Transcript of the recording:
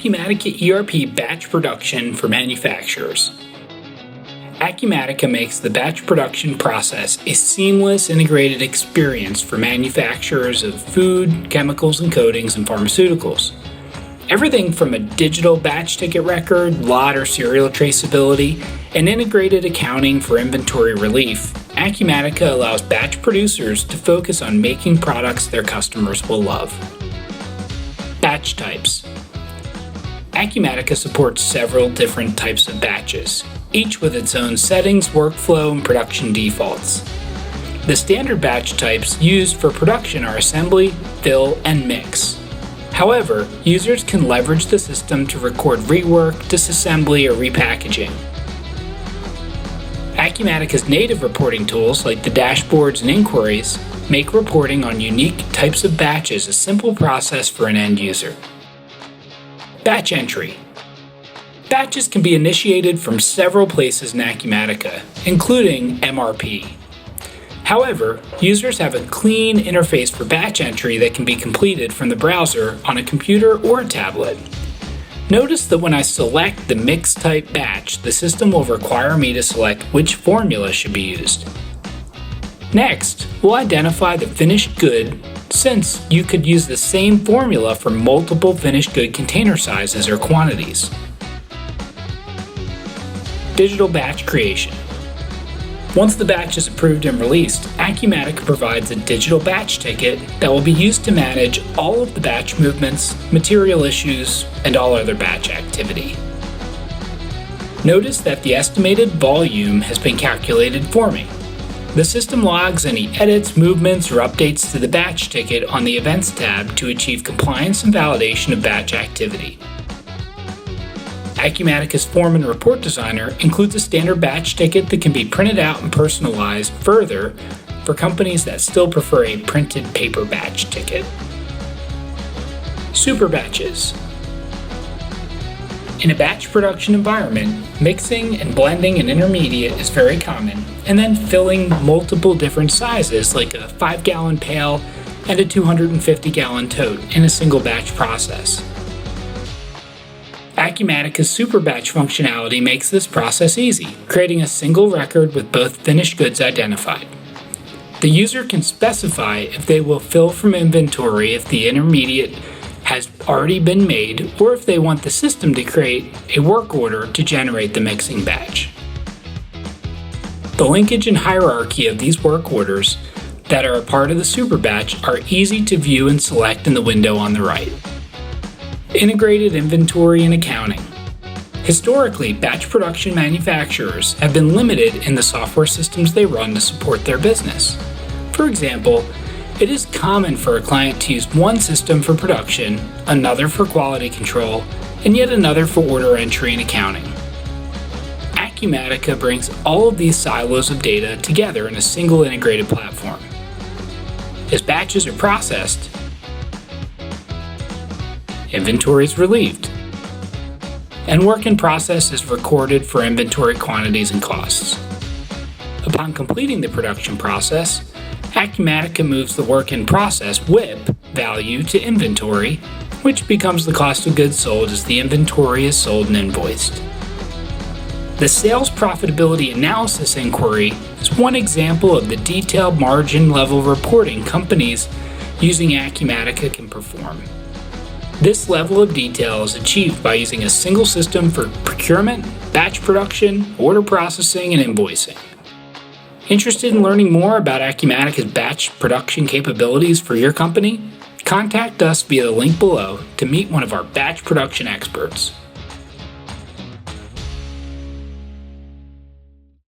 Acumatica ERP batch production for manufacturers. Acumatica makes the batch production process a seamless, integrated experience for manufacturers of food, chemicals and coatings, and pharmaceuticals. Everything from a digital batch ticket record, lot or serial traceability, and integrated accounting for inventory relief, Acumatica allows batch producers to focus on making products their customers will love. Batch types. Acumatica supports several different types of batches, each with its own settings, workflow, and production defaults. The standard batch types used for production are assembly, fill, and mix. However, users can leverage the system to record rework, disassembly, or repackaging. Acumatica's native reporting tools, like the dashboards and inquiries, make reporting on unique types of batches a simple process for an end user. Batch entry. Batches can be initiated from several places in Acumatica, including MRP. However, users have a clean interface for batch entry that can be completed from the browser on a computer or a tablet. Notice that when I select the mix type batch, the system will require me to select which formula should be used. Next, we'll identify the finished good, since you could use the same formula for multiple finished good container sizes or quantities. Digital batch creation. Once the batch is approved and released, Acumatica provides a digital batch ticket that will be used to manage all of the batch movements, material issues, and all other batch activity. Notice that the estimated volume has been calculated for me. The system logs any edits, movements, or updates to the batch ticket on the Events tab to achieve compliance and validation of batch activity. Acumatica's Form and Report Designer includes a standard batch ticket that can be printed out and personalized further for companies that still prefer a printed paper batch ticket. Super batches. In a batch production environment, mixing and blending an intermediate is very common, and then filling multiple different sizes like a 5-gallon pail and a 250-gallon tote in a single batch process. Acumatica's super batch functionality makes this process easy, creating a single record with both finished goods identified. The user can specify if they will fill from inventory if the intermediate has already been made, or if they want the system to create a work order to generate the mixing batch. The linkage and hierarchy of these work orders that are a part of the super batch are easy to view and select in the window on the right. Integrated inventory and accounting. Historically, batch production manufacturers have been limited in the software systems they run to support their business. For example, it is common for a client to use one system for production, another for quality control, and yet another for order entry and accounting. Acumatica brings all of these silos of data together in a single integrated platform. As batches are processed, inventory is relieved, and work in process is recorded for inventory quantities and costs. Upon completing the production process, Acumatica moves the work in process WIP value to inventory, which becomes the cost of goods sold as the inventory is sold and invoiced. The sales profitability analysis inquiry is one example of the detailed margin level reporting companies using Acumatica can perform. This level of detail is achieved by using a single system for procurement, batch production, order processing, and invoicing. Interested in learning more about Acumatica's batch production capabilities for your company? Contact us via the link below to meet one of our batch production experts.